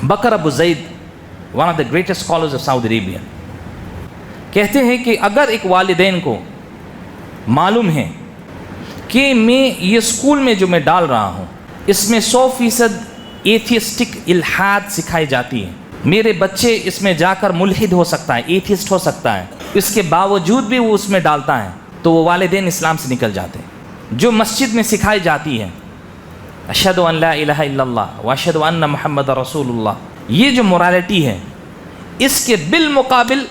Bakr Abu Zaid one of the greatest scholars of سعودی عربیہ کہتے ہیں کہ اگر ایک والدین کو معلوم ہے کہ میں یہ اسکول میں جو میں ڈال رہا ہوں اس میں 100% ایتھیسٹک الحاد سکھائی جاتی ہے، میرے بچے اس میں جا کر ملحد ہو سکتا ہے، ایتھیسٹ ہو سکتا ہے، اس کے باوجود بھی وہ اس میں ڈالتا ہے، تو وہ والدین اسلام سے نکل جاتے ہیں۔ جو مسجد میں سکھائی جاتی ہے اشہد ان لا الہ الا اللہ واشہد ان محمد رسول اللہ، یہ جو مورالٹی ہے، اس کے بالمقابل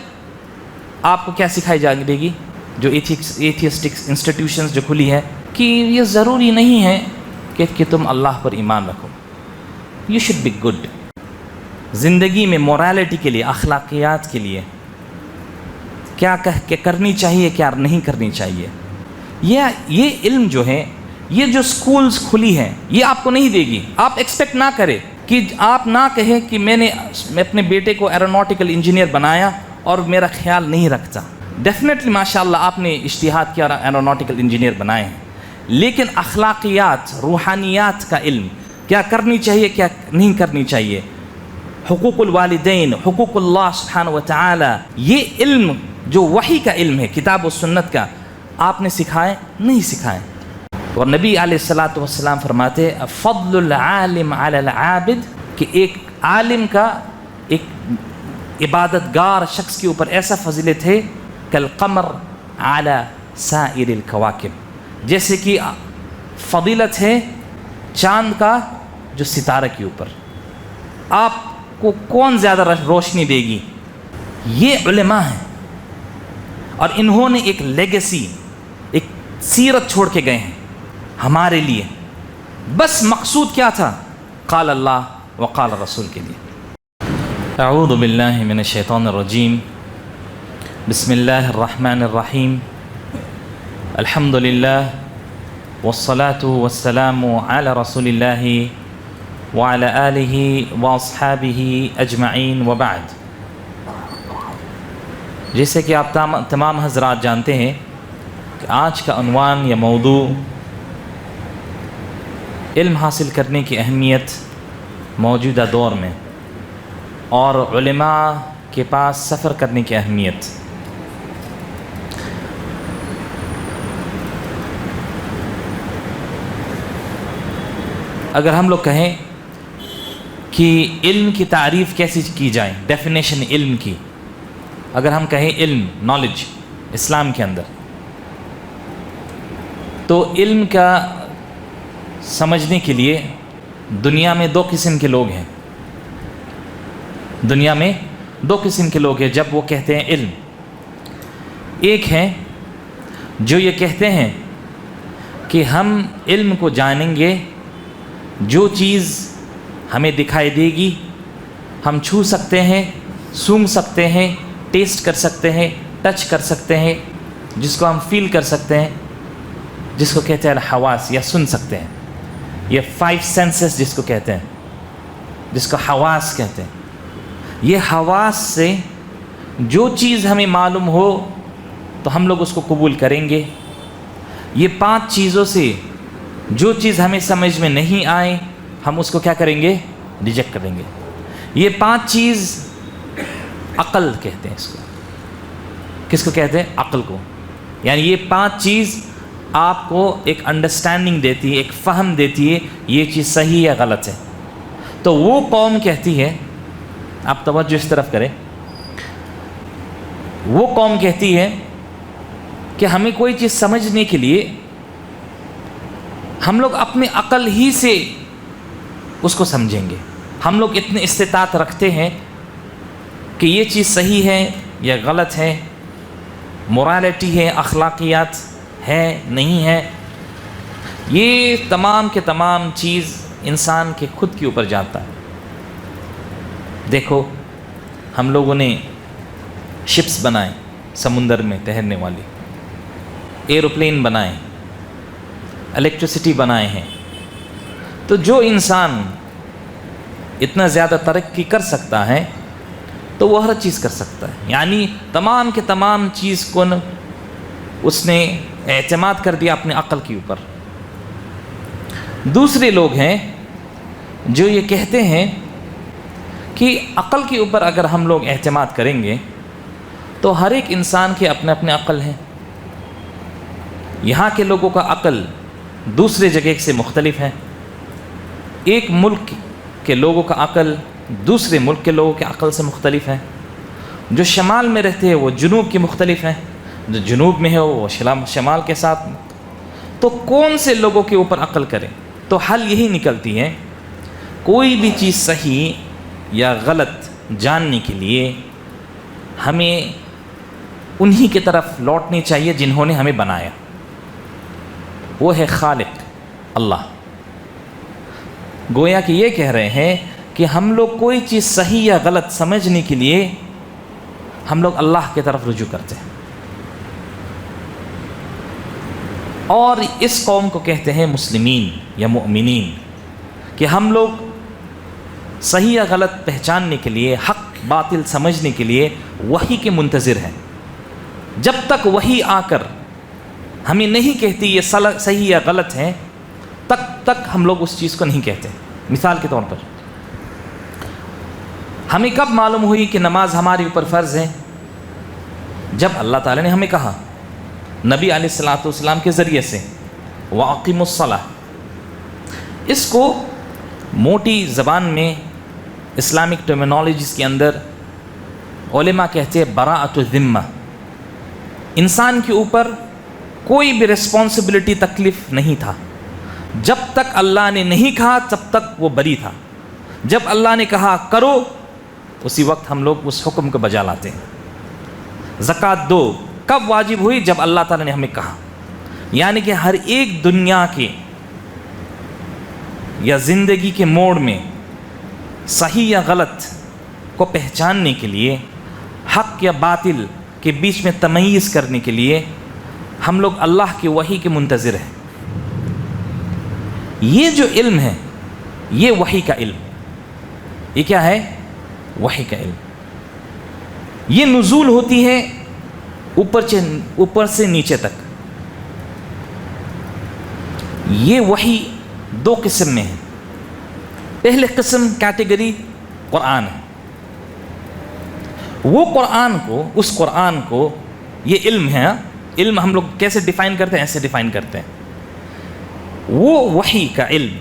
آپ کو کیا سکھائی جائے گی؟ جو ایتھیسٹک انسٹیٹیوشنز جو کھلی ہے کہ یہ ضروری نہیں ہے کہ تم اللہ پر ایمان رکھو، یو شوڈ بی گڈ۔ زندگی میں مورالٹی کے لیے، اخلاقیات کے لیے کیا کرنی چاہیے، کیا نہیں کرنی چاہیے، یہ علم جو ہے، یہ جو سکولز کھلی ہیں یہ آپ کو نہیں دے گی۔ آپ ایکسپیکٹ نہ کریں کہ آپ نہ کہیں کہ میں نے اپنے بیٹے کو ایروناٹیکل انجینئر بنایا اور میرا خیال نہیں رکھتا۔ ڈیفینیٹلی ماشاءاللہ آپ نے اجتہاد کیا اور ایروناٹیکل انجینئر بنائے ہیں، لیکن اخلاقیات، روحانیات کا علم، کیا کرنی چاہیے کیا نہیں کرنی چاہیے، حقوق الوالدین، حقوق اللہ سبحانہ و تعالی، یہ علم جو وحی کا علم ہے، کتاب و سنت کا، آپ نے سکھائے نہیں سکھائے۔ اور نبی علیہ الصلاۃ والسلام فرماتے فضل العالم علی العابد، کہ ایک عالم کا ایک عبادت گار شخص کے اوپر ایسا فضیلت ہے کالقمر علی سائر الکواکب، جیسے کہ فضیلت ہے چاند کا جو ستارہ کے اوپر۔ آپ کو کون زیادہ روشنی دے گی؟ یہ علماء ہیں، اور انہوں نے ایک لیگیسی، ایک سیرت چھوڑ کے گئے ہیں ہمارے لیے۔ بس مقصود کیا تھا؟ قال اللہ وقال رسول کے لیے۔ اعوذ باللہ من الشیطان الرجیم، بسم اللہ الرحمن الرحیم، الحمد للہ والصلاة والسلام علی رسول اللہ وعلی آلہ واصحابہ اجمعین وبعد۔ جیسے کہ آپ تمام حضرات جانتے ہیں کہ آج کا عنوان یا موضوع علم حاصل کرنے کی اہمیت موجودہ دور میں اور علماء کے پاس سفر کرنے کی اہمیت۔ اگر ہم لوگ کہیں کہ علم کی تعریف کیسے کی جائے، ڈیفینیشن علم کی، اگر ہم کہیں علم، نالج اسلام کے اندر، تو علم کا سمجھنے کے لیے دنیا میں دو قسم کے لوگ ہیں۔ دنیا میں دو قسم کے لوگ ہیں جب وہ کہتے ہیں علم۔ ایک ہے جو یہ کہتے ہیں کہ ہم علم کو جانیں گے، جو چیز ہمیں دکھائی دے گی، ہم چھو سکتے ہیں، سونگھ سکتے ہیں، ٹیسٹ کر سکتے ہیں، ٹچ کر سکتے ہیں، جس کو ہم فیل کر سکتے ہیں، جس کو کہتے ہیں الحواس، یا سن سکتے ہیں، یہ 5 سینسز جس کو کہتے ہیں، جس کو حواس کہتے ہیں۔ یہ حواس سے جو چیز ہمیں معلوم ہو تو ہم لوگ اس کو قبول کریں گے۔ یہ 5 چیزوں سے جو چیز ہمیں سمجھ میں نہیں آئے ہم اس کو کیا کریں گے؟ ریجیکٹ کریں گے۔ یہ 5 چیز عقل کہتے ہیں اس کو۔ کس کو کہتے ہیں؟ عقل کو۔ یعنی یہ 5 چیز آپ کو ایک انڈرسٹینڈنگ دیتی ہے، ایک فہم دیتی ہے یہ چیز صحیح یا غلط ہے۔ تو وہ قوم کہتی ہے، آپ توجہ اس طرف کریں، وہ قوم کہتی ہے کہ ہمیں کوئی چیز سمجھنے کے لیے ہم لوگ اپنے عقل ہی سے اس کو سمجھیں گے۔ ہم لوگ اتنے استطاعت رکھتے ہیں کہ یہ چیز صحیح ہے یا غلط ہے، مورالٹی ہے، اخلاقیات ہے نہیں ہے، یہ تمام کے تمام چیز انسان کے خود کے اوپر جاتا ہے۔ دیکھو ہم لوگوں نے شپس بنائے سمندر میں تیرنے والی، ایروپلین بنائے، الیکٹریسٹی بنائے ہیں۔ تو جو انسان اتنا زیادہ ترقی کر سکتا ہے تو وہ ہر چیز کر سکتا ہے، یعنی تمام کے تمام چیز کو اس نے اعتماد کر دیا اپنے عقل کے اوپر۔ دوسرے لوگ ہیں جو یہ کہتے ہیں کہ عقل کے اوپر اگر ہم لوگ اعتماد کریں گے تو ہر ایک انسان کے اپنے اپنے عقل ہیں. یہاں کے لوگوں کا عقل دوسرے جگہ سے مختلف ہے. ایک ملک کے لوگوں کا عقل دوسرے ملک کے لوگوں کے عقل سے مختلف ہے. جو شمال میں رہتے ہیں وہ جنوب کے مختلف ہیں، جو جنوب میں ہے وہ شمال کے ساتھ. تو کون سے لوگوں کے اوپر عقل کریں؟ تو حل یہی نکلتی ہے، کوئی بھی چیز صحیح یا غلط جاننے کے لیے ہمیں انہی کی طرف لوٹنی چاہیے جنہوں نے ہمیں بنایا. وہ ہے خالق اللہ. گویا کہ یہ کہہ رہے ہیں کہ ہم لوگ کوئی چیز صحیح یا غلط سمجھنے کے لیے ہم لوگ اللہ کی طرف رجوع کرتے ہیں. اور اس قوم کو کہتے ہیں مسلمین یا مؤمنین، کہ ہم لوگ صحیح یا غلط پہچاننے کے لیے، حق باطل سمجھنے کے لیے وحی کے منتظر ہیں. جب تک وحی آ کر ہمیں نہیں کہتی یہ صحیح یا غلط ہے، تب تک ہم لوگ اس چیز کو نہیں کہتے. مثال کے طور پر ہمیں کب معلوم ہوئی کہ نماز ہمارے اوپر فرض ہے؟ جب اللہ تعالیٰ نے ہمیں کہا نبی علیہ الصلوۃ والسلام کے ذریعے سے وَأَقِیمُوا الصَّلَاةَ. اس کو موٹی زبان میں اسلامک ٹرمینالوجیز کے اندر علماء کہتے ہیں براءۃ الذمہ. انسان کے اوپر کوئی بھی رسپانسبلٹی تکلیف نہیں تھا. جب تک اللہ نے نہیں کہا تب تک وہ بری تھا. جب اللہ نے کہا کرو، اسی وقت ہم لوگ اس حکم کو بجا لاتے ہیں. زکوٰۃ دو کب واجب ہوئی؟ جب اللہ تعالیٰ نے ہمیں کہا. یعنی کہ ہر ایک دنیا کے یا زندگی کے موڑ میں صحیح یا غلط کو پہچاننے کے لیے، حق یا باطل کے بیچ میں تمیز کرنے کے لیے ہم لوگ اللہ کی وحی کے منتظر ہیں. یہ جو علم ہے یہ وحی کا علم. یہ کیا ہے؟ وحی کا علم. یہ نزول ہوتی ہے اوپر سے نیچے تک. یہ وحی دو قسم میں ہے. پہلے قسم کیٹیگری قرآن ہے. وہ اس قرآن کو یہ علم ہے. علم ہم لوگ کیسے ڈیفائن کرتے ہیں؟ ایسے ڈیفائن کرتے ہیں. وہ وحی کا علم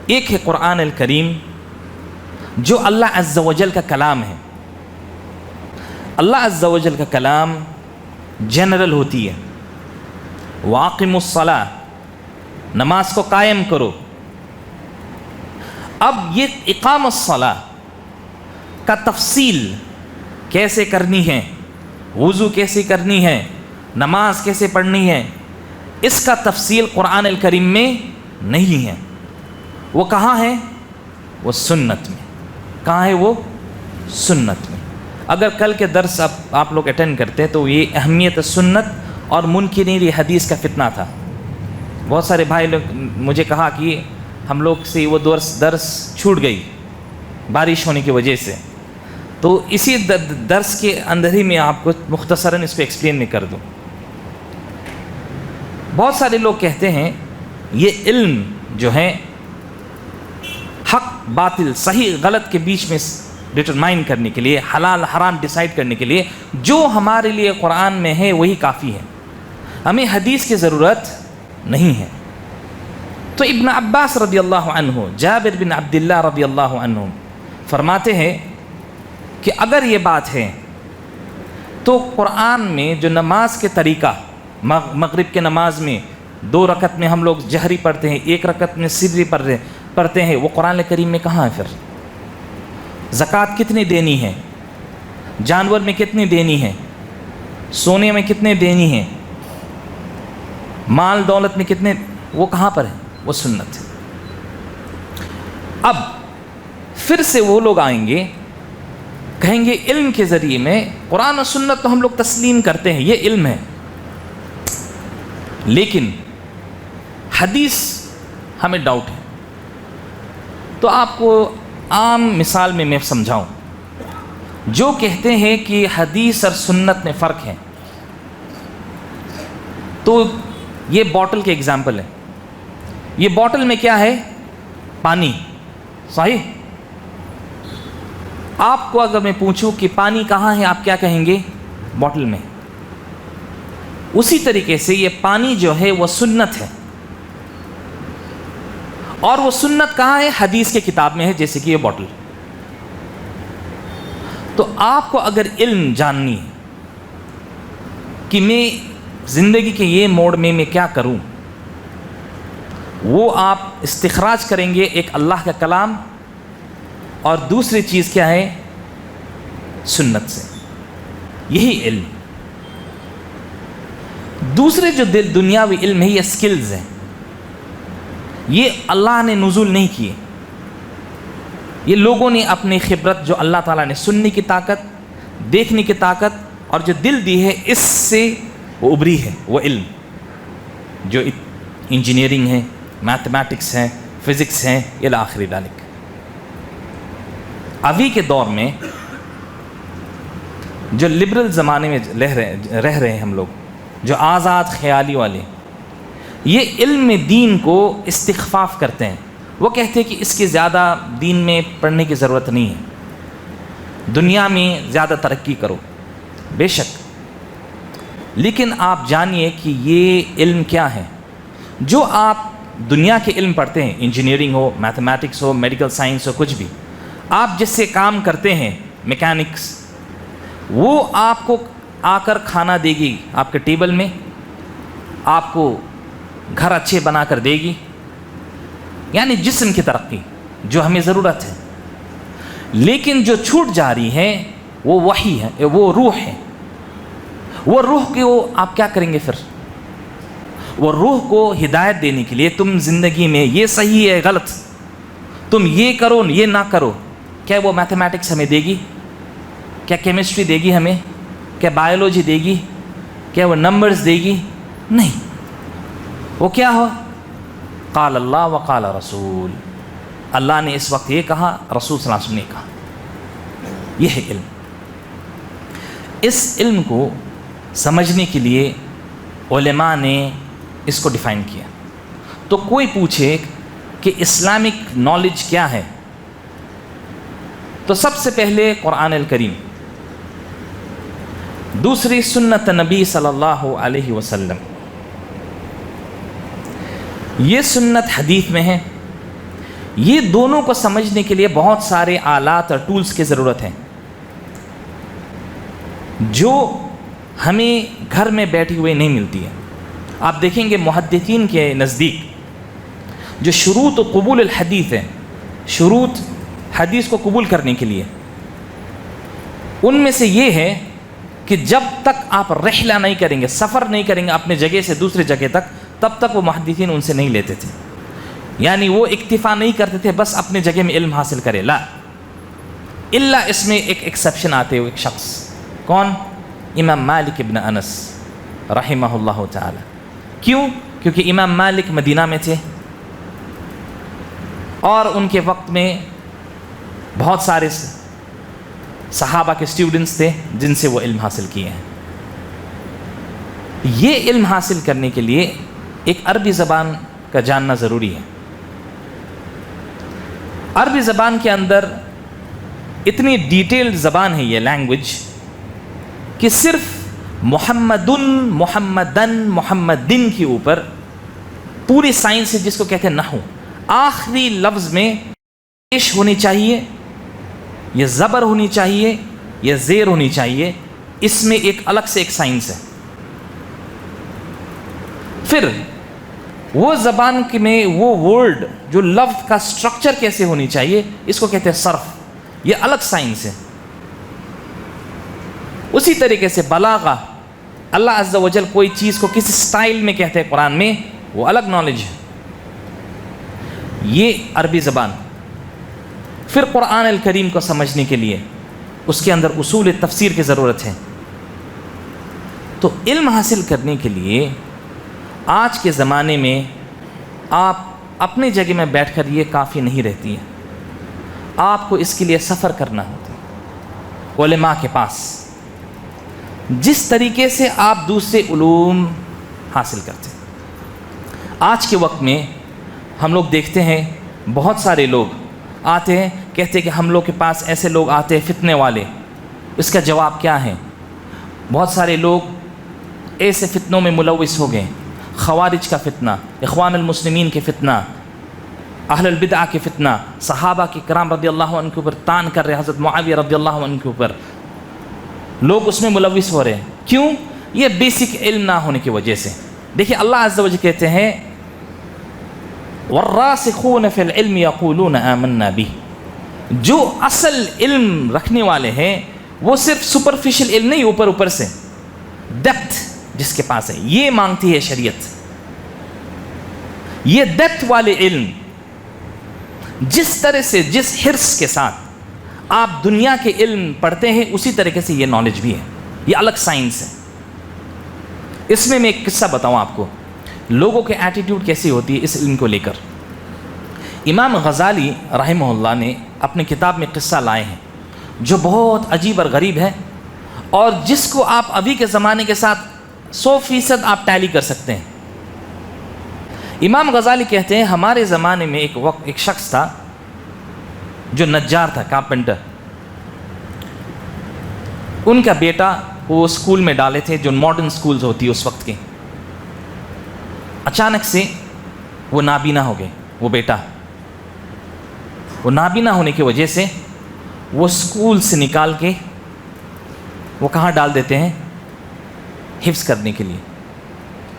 ایک ہے قرآن الکریم، جو اللہ عز و جل کا کلام ہے. اللہ عز و جل کا کلام جنرل ہوتی ہے. وَأَقِیمُوا الصَّلَاةَ، نماز کو قائم کرو. اب یہ اقام الصلاۃ کا تفصیل کیسے کرنی ہے، وضو کیسے کرنی ہے، نماز کیسے پڑھنی ہے، اس کا تفصیل قرآن الکریم میں نہیں ہے. وہ کہاں ہے؟ وہ سنت میں. کہاں ہے وہ؟ سنت میں. اگر کل کے درس آپ لوگ اٹینڈ کرتے تو یہ اہمیت سنت اور منکرین حدیث کا فتنہ تھا. بہت سارے بھائی لوگ مجھے کہا کہ ہم لوگ سے وہ درس چھوٹ گئی بارش ہونے کی وجہ سے. تو اسی درس کے اندر ہی میں آپ کو مختصراً اس کو ایکسپلین میں کر دوں. بہت سارے لوگ کہتے ہیں یہ علم جو ہے حق باطل صحیح غلط کے بیچ میں ڈٹرمائن کرنے کے لیے، حلال حرام ڈیسائیڈ کرنے کے لیے جو ہمارے لیے قرآن میں ہے وہی کافی ہے، ہمیں حدیث کی ضرورت نہیں ہے. تو ابن عباس رضی اللہ عنہ، جابر بن عبداللہ رضی اللہ عنہ فرماتے ہیں کہ اگر یہ بات ہے تو قرآن میں جو نماز کے طریقہ، مغرب کے نماز میں 2 رکعت میں ہم لوگ جہری پڑھتے ہیں، 1 رکعت میں سری پڑھتے ہیں، وہ قرآن کریم میں کہاں ہے؟ پھر زکوٰۃ کتنی دینی ہے، جانور میں کتنی دینی ہے، سونے میں کتنے دینی ہے، مال دولت میں کتنے، وہ کہاں پر ہے؟ وہ سنت ہے. اب پھر سے وہ لوگ آئیں گے کہیں گے علم کے ذریعے میں قرآن و سنت تو ہم لوگ تسلیم کرتے ہیں، یہ علم ہے، لیکن حدیث ہمیں ڈاؤٹ ہے. تو آپ کو عام مثال میں سمجھاؤں. جو کہتے ہیں کہ حدیث اور سنت میں فرق ہے، تو یہ بوٹل کے اگزامپل ہے. یہ بوٹل میں کیا ہے؟ پانی. صحیح؟ آپ کو اگر میں پوچھوں کہ پانی کہاں ہے، آپ کیا کہیں گے؟ بوٹل میں۔ اسی طریقے سے یہ پانی جو ہے وہ سنت ہے، اور وہ سنت کہاں ہے؟ حدیث کے کتاب میں ہے، جیسے کہ یہ بوٹل۔ تو آپ کو اگر علم جاننی ہے کہ میں زندگی کے یہ موڑ میں کیا کروں، وہ آپ استخراج کریں گے ایک اللہ کا کلام، اور دوسری چیز کیا ہے؟ سنت سے۔ یہی علم۔ دوسرے جو دنیاوی علم ہے یہ سکلز ہیں، یہ اللہ نے نزول نہیں کیے، یہ لوگوں نے اپنی خبرت جو اللہ تعالیٰ نے سننے کی طاقت، دیکھنے کی طاقت اور جو دل دی ہے، اس سے وہ ابری ہے وہ علم، جو انجینئرنگ ہے، میتھمیٹکس ہے، فزکس ہے، الی آخر ذالک۔ ابھی کے دور میں جو لبرل زمانے میں رہ رہے ہیں ہم لوگ، جو آزاد خیالی والے، یہ علم دین کو استخفاف کرتے ہیں۔ وہ کہتے ہیں کہ اس کی زیادہ دین میں پڑھنے کی ضرورت نہیں ہے، دنیا میں زیادہ ترقی کرو۔ بے شک، لیکن آپ جانیے کہ یہ علم کیا ہے؟ جو آپ دنیا کے علم پڑھتے ہیں، انجینئرنگ ہو، میتھمیٹکس ہو، میڈیکل سائنس ہو، کچھ بھی، آپ جس سے کام کرتے ہیں، میکینکس، وہ آپ کو آ کر کھانا دے گی آپ کے ٹیبل میں، آپ کو گھر اچھے بنا کر دے گی، یعنی جسم کی ترقی جو ہمیں ضرورت ہے۔ لیکن جو چھوٹ جا رہی ہے وہ وحی ہے، وہ روح ہے۔ وہ روح کو آپ کیا کریں گے پھر؟ وہ روح کو ہدایت دینے کے لیے تم زندگی میں یہ صحیح ہے غلط، تم یہ کرو یہ نہ کرو، کیا وہ میتھمیٹکس ہمیں دے گی؟ کیا کیمسٹری دے گی ہمیں؟ کیا بایولوجی دے گی؟ کیا وہ نمبرز دے گی؟ نہیں۔ وہ کیا ہو؟ قال اللہ وقال رسول، اللہ نے اس وقت یہ کہا، رسول صلی اللہ علیہ وسلم نے کہا۔ یہ ہے علم۔ اس علم کو سمجھنے کے لیے علماء نے اس کو ڈیفائن کیا۔ تو کوئی پوچھے کہ اسلامک نالج کیا ہے، تو سب سے پہلے قرآن الکریم، دوسری سنت نبی صلی اللہ علیہ وسلم، یہ سنت حدیث میں ہے۔ یہ دونوں کو سمجھنے کے لیے بہت سارے آلات اور ٹولز کی ضرورت ہے، جو ہمیں گھر میں بیٹھے ہوئے نہیں ملتی ہے۔ آپ دیکھیں گے محدثین کے نزدیک جو شروط قبول الحدیث ہے، شروط حدیث کو قبول کرنے کے لیے، ان میں سے یہ ہے کہ جب تک آپ رحلہ نہیں کریں گے، سفر نہیں کریں گے اپنے جگہ سے دوسرے جگہ تک، تب تک وہ محدثین ان سے نہیں لیتے تھے۔ یعنی وہ اکتفا نہیں کرتے تھے بس اپنے جگہ میں علم حاصل کرے، لا، الا اس میں ایک ایکسیپشن آتے ہوئے ایک شخص، کون؟ امام مالک ابن انس رحمہ اللہ تعالی۔ کیوں؟ کیونکہ امام مالک مدینہ میں تھے، اور ان کے وقت میں بہت سارے صحابہ کے اسٹوڈنٹس تھے جن سے وہ علم حاصل کیے ہیں۔ یہ علم حاصل کرنے کے لیے ایک عربی زبان کا جاننا ضروری ہے۔ عربی زبان کے اندر اتنی ڈیٹیلڈ زبان ہے یہ لینگویج کہ صرف محمدن، محمدن، محمدن کے اوپر پوری سائنس ہے جس کو کہتے ہیں نحو۔ آخری لفظ میں پیش ہونی چاہیے، یہ زبر ہونی چاہیے، یہ زیر ہونی چاہیے، اس میں ایک الگ سے ایک سائنس ہے۔ پھر وہ زبان میں وہ ورڈ جو لفظ کا سٹرکچر کیسے ہونی چاہیے، اس کو کہتے ہیں صرف، یہ الگ سائنس ہے۔ اسی طریقے سے بلاغہ، اللہ عز و جل کوئی چیز کو کس سٹائل میں کہتے ہیں قرآن میں، وہ الگ نالج ہے، یہ عربی زبان۔ پھر قرآن الکریم کو سمجھنے کے لیے اس کے اندر اصول تفسیر کی ضرورت ہے۔ تو علم حاصل کرنے کے لیے آج کے زمانے میں آپ اپنے جگہ میں بیٹھ کر یہ کافی نہیں رہتی ہے، آپ کو اس کے لیے سفر کرنا ہوتا ہے علماء کے پاس، جس طریقے سے آپ دوسرے علوم حاصل کرتے ہیں۔ آج کے وقت میں ہم لوگ دیکھتے ہیں بہت سارے لوگ آتے ہیں کہتے ہیں کہ ہم لوگ کے پاس ایسے لوگ آتے ہیں فتنے والے. اس کا جواب کیا ہے؟ بہت سارے لوگ ایسے فتنوں میں ملوث ہو گئے. خوارج کا فتنہ، اخوان المسلمین کے فتنہ، اہل البدع کے فتنہ، صحابہ کے کرام رضی اللہ عنہ کے اوپر تان کر رہے، حضرت معاویہ رضی اللہ عنہ کے اوپر لوگ اس میں ملوث ہو رہے ہیں. کیوں؟ یہ بیسک علم نہ ہونے کی وجہ سے. دیکھیں اللہ عز و جل کہتے ہیں والراسخون فی العلم یقولون آمنا بہ. جو اصل علم رکھنے والے ہیں وہ صرف سپرفیشل علم نہیں، اوپر سے ڈیپتھ جس کے پاس ہے، یہ مانگتی ہے شریعت. یہ ڈیپتھ والے علم، جس طرح سے جس حرص کے ساتھ آپ دنیا کے علم پڑھتے ہیں اسی طریقے سے یہ نالج بھی ہے. یہ الگ سائنس ہے. اس میں ایک قصہ بتاؤں آپ کو، لوگوں کے ایٹیٹیوڈ کیسی ہوتی ہے اس علم کو لے کر. امام غزالی رحمہ اللہ نے اپنی کتاب میں قصہ لائے ہیں جو بہت عجیب اور غریب ہے، اور جس کو آپ ابھی کے زمانے کے ساتھ 100% آپ ٹیلی کر سکتے ہیں. امام غزالی کہتے ہیں ہمارے زمانے میں ایک شخص تھا جو نجار تھا، کارپینٹر. ان کا بیٹا وہ اسکول میں ڈالے تھے جو ماڈرن اسکولز ہوتی ہے اس وقت کے. اچانک سے وہ نابینا ہو گئے. وہ بیٹا وہ نابینا ہونے کی وجہ سے وہ اسکول سے نکال کے وہ کہاں ڈال دیتے ہیں؟ حفظ کرنے کے لیے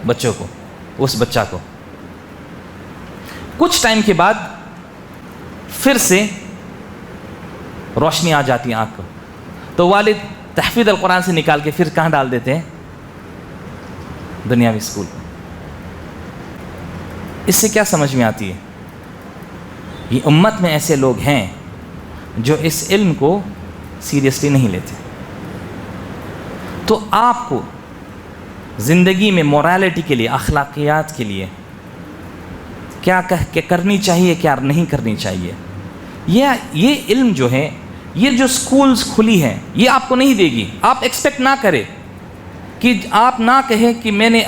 بچوں کو، اس بچہ کو. کچھ ٹائم کے بعد پھر سے روشنی آ جاتی ہے آنکھ کو، تو والد تحفیظ القرآن سے نکال کے پھر کہاں ڈال دیتے ہیں؟ دنیاوی اسکول. اس سے کیا سمجھ میں آتی ہے؟ یہ امت میں ایسے لوگ ہیں جو اس علم کو سیریسلی نہیں لیتے. تو آپ کو زندگی میں مورالٹی کے لیے، اخلاقیات کے لیے کیا کرنی چاہیے، کیا نہیں کرنی چاہیے، یہ علم جو ہے، یہ جو سکولز کھلی ہیں یہ آپ کو نہیں دے گی. آپ ایکسپیکٹ نہ کریں کہ آپ نہ کہیں کہ میں نے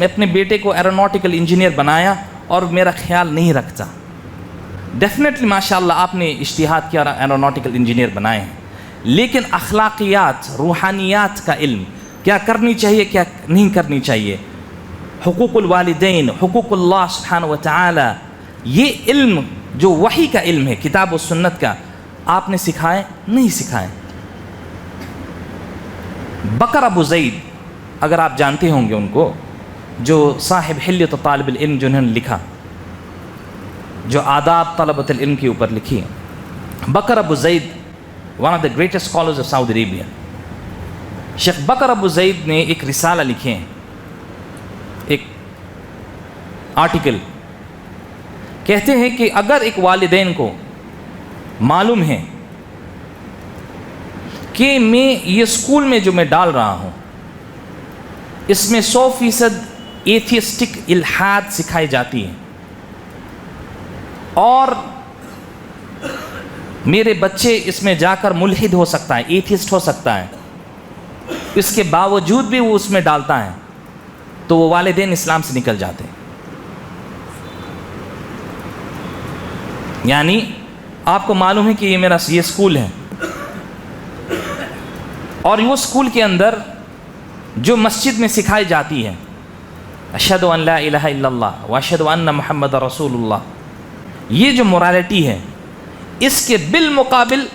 اپنے بیٹے کو ایروناٹیکل انجینئر بنایا اور میرا خیال نہیں رکھتا. ڈیفینیٹلی ماشاءاللہ آپ نے اجتہاد کیا اور ایروناٹیکل انجینئر بنائے ہیں، لیکن اخلاقیات، روحانیات کا علم، کیا کرنی چاہیے کیا نہیں کرنی چاہیے، حقوق الوالدین، حقوق اللہ سبحانہ و تعالی، یہ علم جو وحی کا علم ہے، کتاب و سنت کا، آپ نے سکھائے نہیں سکھائے. بکر ابو زید، اگر آپ جانتے ہوں گے ان کو، جو صاحب حلیت طالب العلم جنہوں نے لکھا، جو آداب طلبۃ العلم کے اوپر لکھی ہے. Bakr Abu Zaid one of the greatest scholars of Saudi Arabia. Sheikh Bakr ابو زید نے ایک رسالہ لکھے ہیں، ایک آرٹیکل. کہتے ہیں کہ اگر ایک والدین کو معلوم ہے کہ میں یہ اسکول میں جو میں ڈال رہا ہوں اس میں 100% ایتھیسٹک الحاد سکھائی جاتی ہے اور میرے بچے اس میں جا کر ملحد ہو سکتا ہے، ایتھیسٹ ہو سکتا ہے، اس کے باوجود بھی وہ اس میں ڈالتا ہے، تو وہ والدین اسلام سے نکل جاتے ہیں. یعنی آپ کو معلوم ہے کہ یہ میرا یہ اسکول ہے، اور وہ اسکول کے اندر جو مسجد میں سکھائی جاتی ہے اشہد ان لا الہ الا اللہ واشہد ان محمد رسول اللہ، یہ جو مورالٹی ہے، اس کے بالمقابل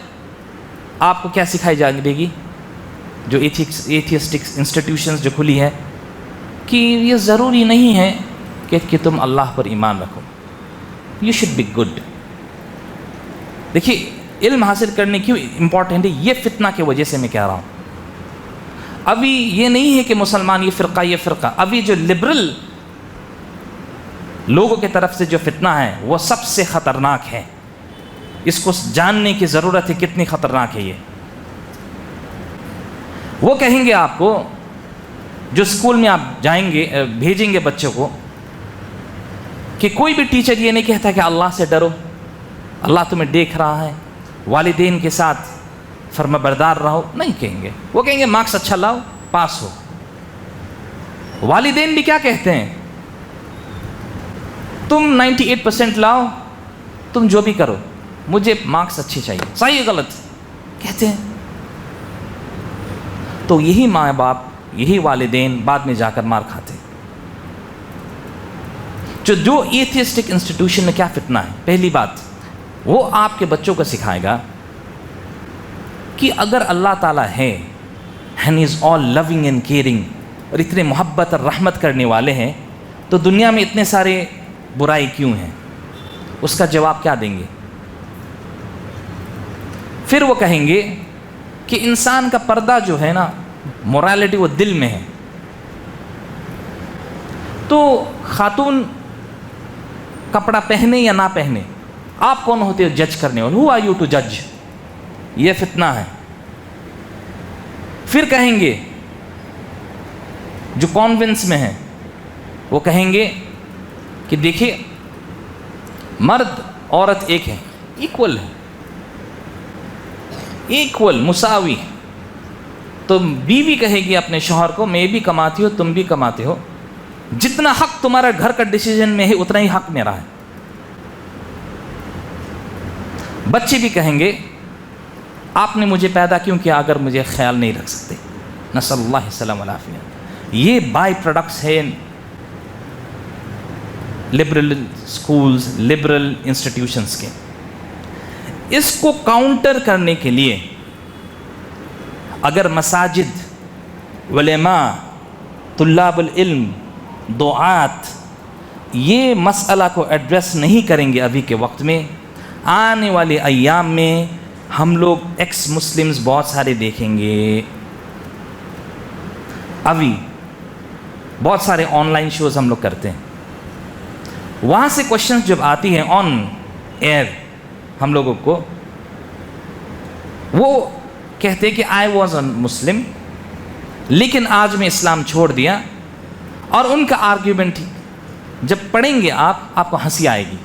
آپ کو کیا سکھائی جائے گی؟ جو ایتھیسٹک انسٹیٹیوشنز جو کھلی ہے کہ یہ ضروری نہیں ہے کہ تم اللہ پر ایمان رکھو، یو شوڈ بی گڈ. دیکھیے علم حاصل کرنے کیوں امپورٹنٹ ہے، یہ فتنہ کی وجہ سے میں کہہ رہا ہوں. ابھی یہ نہیں ہے کہ مسلمان یہ فرقہ، ابھی جو لبرل لوگوں کی طرف سے جو فتنہ ہے وہ سب سے خطرناک ہے. اس کو جاننے کی ضرورت ہے کتنی خطرناک ہے یہ. وہ کہیں گے آپ کو، جو اسکول میں آپ جائیں گے بھیجیں گے بچوں کو، کہ کوئی بھی ٹیچر یہ نہیں کہتا کہ اللہ سے ڈرو، اللہ تمہیں دیکھ رہا ہے، والدین کے ساتھ فرما بردار رہو، نہیں کہیں گے. وہ کہیں گے مارکس اچھا لاؤ، پاس ہو. والدین بھی کیا کہتے ہیں؟ تم 98% لاؤ، تم جو بھی کرو، مجھے مارکس اچھے چاہیے، صحیح غلط کہتے ہیں. تو یہی ماں باپ، یہی والدین بعد میں جا کر مار کھاتے. جو ایتھیسٹک انسٹیٹیوشن میں کیا فتنہ ہے، پہلی بات وہ آپ کے بچوں کو سکھائے گا کہ اگر اللہ تعالیٰ ہے and is all loving and caring, اور اتنے محبت اور رحمت کرنے والے ہیں، تو دنیا میں اتنے سارے برائی کیوں ہیں؟ اس کا جواب کیا دیں گے؟ پھر وہ کہیں گے کہ انسان کا پردہ جو ہے نا، مورالٹی وہ دل میں ہے. تو خاتون کپڑا پہنے یا نہ پہنے، آپ کون ہوتے ہو جج کرنے والے؟ ہو آر یو ٹو جج؟ یہ فتنہ ہے. پھر کہیں گے جو کانوینس میں ہیں، وہ کہیں گے کہ دیکھیے مرد عورت ایک ہے، ایکول ہے، ایکول مساوی. تو بیوی کہے گی اپنے شوہر کو میں بھی کماتی ہوں تم بھی کماتے ہو، جتنا حق تمہارا گھر کا ڈیسیجن میں ہے اتنا ہی حق میرا ہے. بچے بھی کہیں گے آپ نے مجھے پیدا کیوں کیا اگر مجھے خیال نہیں رکھ سکتے؟ نسأل اللہ السلام والعافیہ. یہ بائی پروڈکٹس ہے لبرل سکولز، لبرل انسٹیٹیوشنز کے. اس کو کاؤنٹر کرنے کے لیے اگر مساجد، علماء، طلاب العلم، دعات یہ مسئلہ کو ایڈریس نہیں کریں گے ابھی کے وقت میں، آنے والے ایام میں ہم لوگ ایکس مسلمز بہت سارے دیکھیں گے. ابھی بہت سارے آن لائن شوز ہم لوگ کرتے ہیں، وہاں سے کوشچنز جب آتی ہیں آن ایئر ہم لوگوں کو، وہ کہتے کہ آئی واز اے مسلم لیکن آج میں اسلام چھوڑ دیا. اور ان کا آرگیومنٹ جب پڑھیں گے آپ کو ہنسی آئے گی.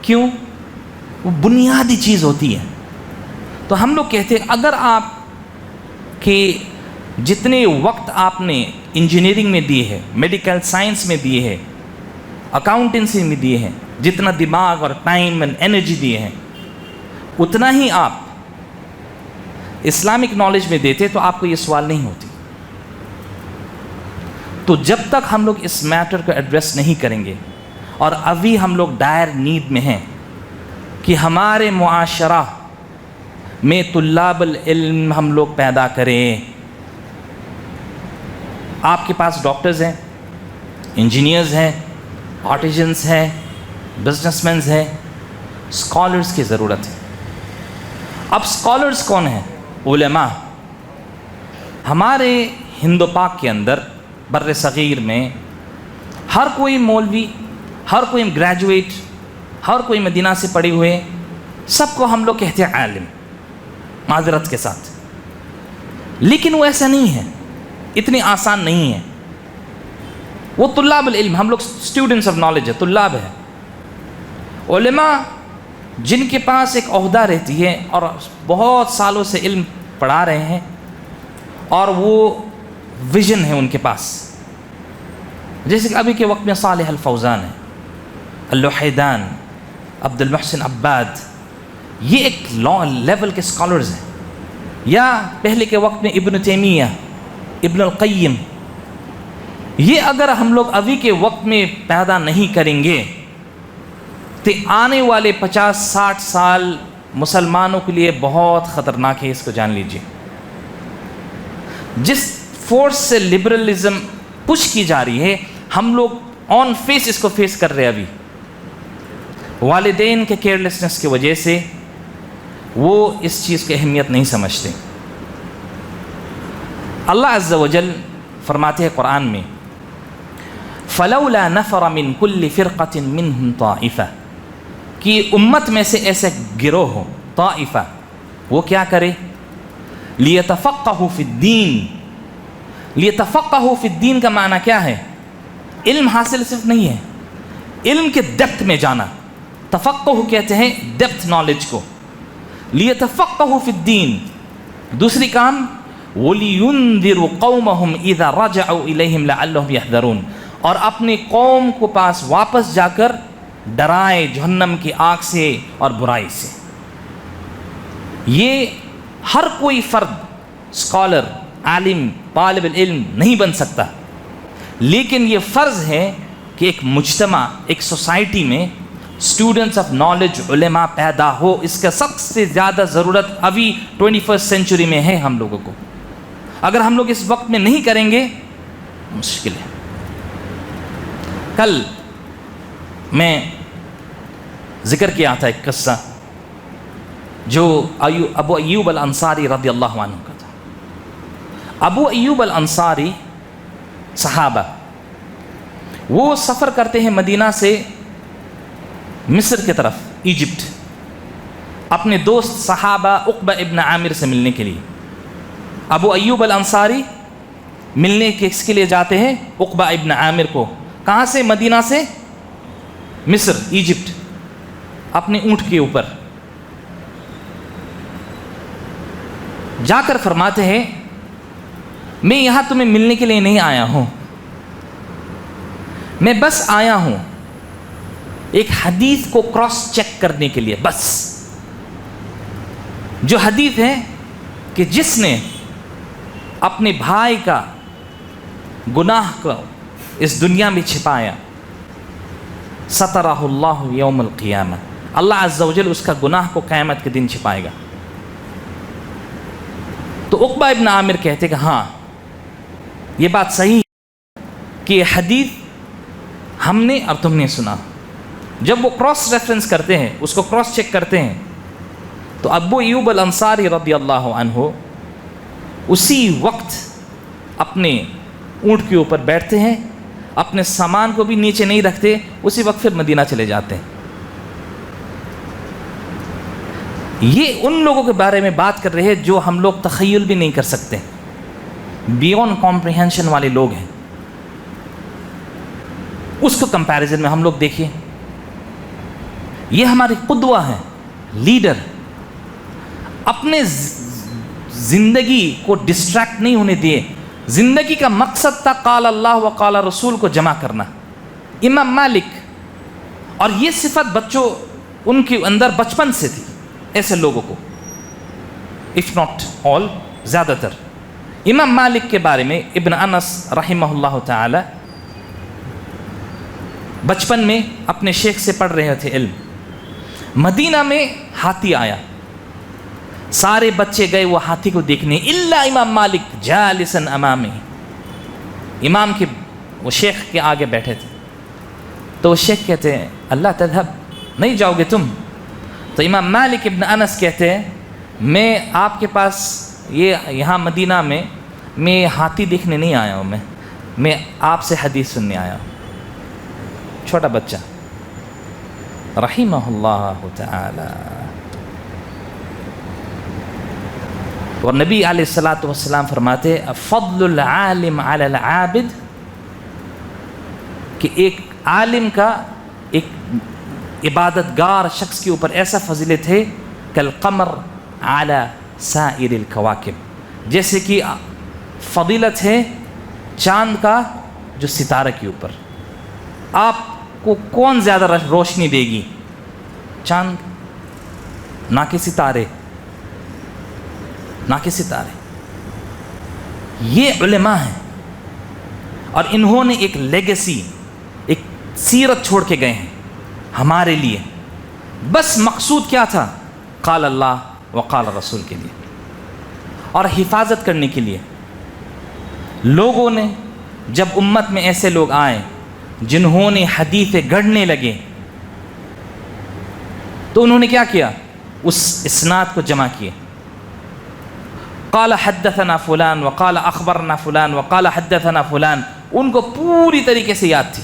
کیوں؟ وہ بنیادی چیز ہوتی ہے. تو ہم لوگ کہتے ہیں اگر آپ کے جتنے وقت آپ نے انجینئرنگ میں دیے ہے، میڈیکل سائنس میں دیے ہے، اکاؤنٹنسی میں دیے ہیں، جتنا دماغ اور ٹائم اینڈ انرجی دیے ہیں، اتنا ہی آپ اسلامک نالج میں دیتے تو آپ کو یہ سوال نہیں ہوتی. تو جب تک ہم لوگ اس میٹر کو ایڈریس نہیں کریں گے، اور ابھی ہم لوگ ڈائر نیڈ میں ہیں کہ ہمارے معاشرہ میں طلاب العلم ہم لوگ پیدا کریں. آپ کے پاس ڈاکٹرز ہیں، انجینئرز ہیں، آرٹیزنس ہیں، بزنس مینز ہیں، اسکالرز کی ضرورت ہے. اب اسکالرز کون ہیں؟ علماء. ہمارے ہند و پاک کے اندر بر صغیر میں ہر کوئی مولوی، ہر کوئی گریجویٹ، ہر کوئی مدینہ سے پڑھے ہوئے، سب کو ہم لوگ کہتے ہیں عالم، معذرت کے ساتھ. لیکن وہ ایسا نہیں ہے، اتنی آسان نہیں ہے. وہ طلاب العلم، ہم لوگ اسٹوڈنٹس آف نالج ہے، طلاب ہے. علماء جن کے پاس ایک عہدہ رہتی ہے اور بہت سالوں سے علم پڑھا رہے ہیں، اور وہ ویژن ہے ان کے پاس. جیسے کہ ابھی کے وقت میں صالح الفوزان ہے، اللوحیدان، عبد المحسن عباد، یہ ایک لیول کے اسکالرز ہیں. یا پہلے کے وقت میں ابن تیمیہ، ابن القیم. یہ اگر ہم لوگ ابھی کے وقت میں پیدا نہیں کریں گے تو آنے والے 50-60 سال مسلمانوں کے لیے بہت خطرناک ہے. اس کو جان لیجیے. جس فورس سے لبرلزم پش کی جا رہی ہے، ہم لوگ آن فیس اس کو فیس کر رہے ہیں. ابھی والدین کے کیئرلیسنس کی وجہ سے وہ اس چیز کی اہمیت نہیں سمجھتے. اللہ عز و جل فرماتے ہیں قرآن میں، فَلَوْلَا نَفَرَ مِن كُلِّ فِرْقَةٍ مِّنْهُمْ طَائِفَةٌ، کہ امت میں سے ایسے گروہ ہو، طائفہ، وہ کیا کرے؟ لِيَتَفَقَّهُ فِي الدِّينِ. لِيَتَفَقَّهُ فِي الدِّينِ کا معنی کیا ہے؟ علم حاصل صرف نہیں ہے، علم کے ڈیپتھ میں جانا. تفقہ کہتے ہیں ڈیپتھ نالج کو. لِيَتَفَقَّهُ فِي الدِّينِ. دوسری کام وَلِيُنذِرُ قَوْمَهُمْ إِذَا رَجَعُوا إِلَيْهِمْ لَعَلَّهُمْ يَحْذَرُونَ، اور اپنے قوم کو پاس واپس جا کر ڈرائے جہنم کی آگ سے اور برائی سے. یہ ہر کوئی فرد اسکالر، عالم، طالب علم نہیں بن سکتا، لیکن یہ فرض ہے کہ ایک مجتمع، ایک سوسائٹی میں اسٹوڈنٹس آف نالج، علماء پیدا ہو۔ اس کا سب سے زیادہ ضرورت ابھی 21 سینچری میں ہے ہم لوگوں کو۔ اگر ہم لوگ اس وقت میں نہیں کریں گے مشکل ہے۔ کل میں ذکر کیا تھا ایک قصہ جو ابو ایوب الانصاری رضی اللہ عنہ کا تھا۔ ابو ایوب الانصاری صحابہ، وہ سفر کرتے ہیں مدینہ سے مصر کی طرف، ایجپٹ، اپنے دوست صحابہ عقبہ ابن عامر سے ملنے کے لیے۔ ابو ایوب الانصاری ملنے کس کے لیے جاتے ہیں؟ عقبہ ابن عامر کو۔ کہاں سے؟ مدینہ سے مصر، ایجپٹ، اپنے اونٹ کے اوپر جا کر فرماتے ہیں میں یہاں تمہیں ملنے کے لیے نہیں آیا ہوں، میں بس آیا ہوں ایک حدیث کو کراس چیک کرنے کے لیے۔ بس جو حدیث ہے کہ جس نے اپنے بھائی کا گناہ کو اس دنیا میں چھپایا، سترہ اللہ یوم القیامہ، اللہ عز و جل اس کا گناہ کو قیامت کے دن چھپائے گا۔ تو عقبہ ابن عامر کہتے کہ ہاں یہ بات صحیح ہے کہ یہ حدیث ہم نے اور تم نے سنا۔ جب وہ کراس ریفرنس کرتے ہیں، اس کو کراس چیک کرتے ہیں، تو ابو ایوب الانصاری رضی اللہ عنہ اسی وقت اپنے اونٹ کے اوپر بیٹھتے ہیں، اپنے سامان کو بھی نیچے نہیں رکھتے، اسی وقت پھر مدینہ چلے جاتے ہیں۔ یہ ان لوگوں کے بارے میں بات کر رہے ہیں جو ہم لوگ تخیل بھی نہیں کر سکتے، بیونڈ کمپریہنشن والے لوگ ہیں۔ اس کو کمپیریزن میں ہم لوگ دیکھیے، یہ ہماری قدوہ ہیں، لیڈر۔ اپنے زندگی کو ڈسٹریکٹ نہیں ہونے دیے۔ زندگی کا مقصد تھا قال اللہ و قال رسول کو جمع کرنا۔ امام مالک، اور یہ صفت بچوں ان کے اندر بچپن سے تھی، ایسے لوگوں کو، اف ناٹ آل، زیادہ تر۔ امام مالک کے بارے میں ابن انس رحمہ اللہ تعالی بچپن میں اپنے شیخ سے پڑھ رہے تھے علم۔ مدینہ میں ہاتھی آیا، سارے بچے گئے وہ ہاتھی کو دیکھنے، الا امام مالک جالسا امامہ، امام کے وہ شیخ کے آگے بیٹھے تھے۔ تو وہ شیخ کہتے ہیں اللہ تذهب، نہیں جاؤ گے تم؟ تو امام مالک ابن انس کہتے ہیں میں آپ کے پاس یہاں مدینہ میں ہاتھی دیکھنے نہیں آیا ہوں، میں آپ سے حدیث سننے آیا ہوں۔ چھوٹا بچہ رحمہ اللہ تعالی۔ اور نبی علیہ الصلوۃ والسلام فرماتے فضل العالم علی العابد، کہ ایک عالم کا ایک عبادت گار شخص کے اوپر ایسا فضیلت ہے کالقمر علی سائر الکواکب، جیسے کہ فضیلت ہے چاند کا جو ستارہ کے اوپر۔ آپ کو کون زیادہ روشنی دے گی؟ چاند، نہ کہ ستارے، نہ کہ ستارے۔ یہ علماء ہیں، اور انہوں نے ایک لیگیسی، ایک سیرت چھوڑ کے گئے ہیں ہمارے لیے۔ بس مقصود کیا تھا؟ قال اللہ و قال رسول کے لیے، اور حفاظت کرنے کے لیے۔ لوگوں نے جب امت میں ایسے لوگ آئے جنہوں نے حدیثیں گڑھنے لگے، تو انہوں نے کیا کیا؟ اس اسناد کو جمع کیے۔ قال حدثنا فلان وقال اخبرنا فلان وقال حدثنا فلان، ان کو پوری طریقے سے یاد تھی۔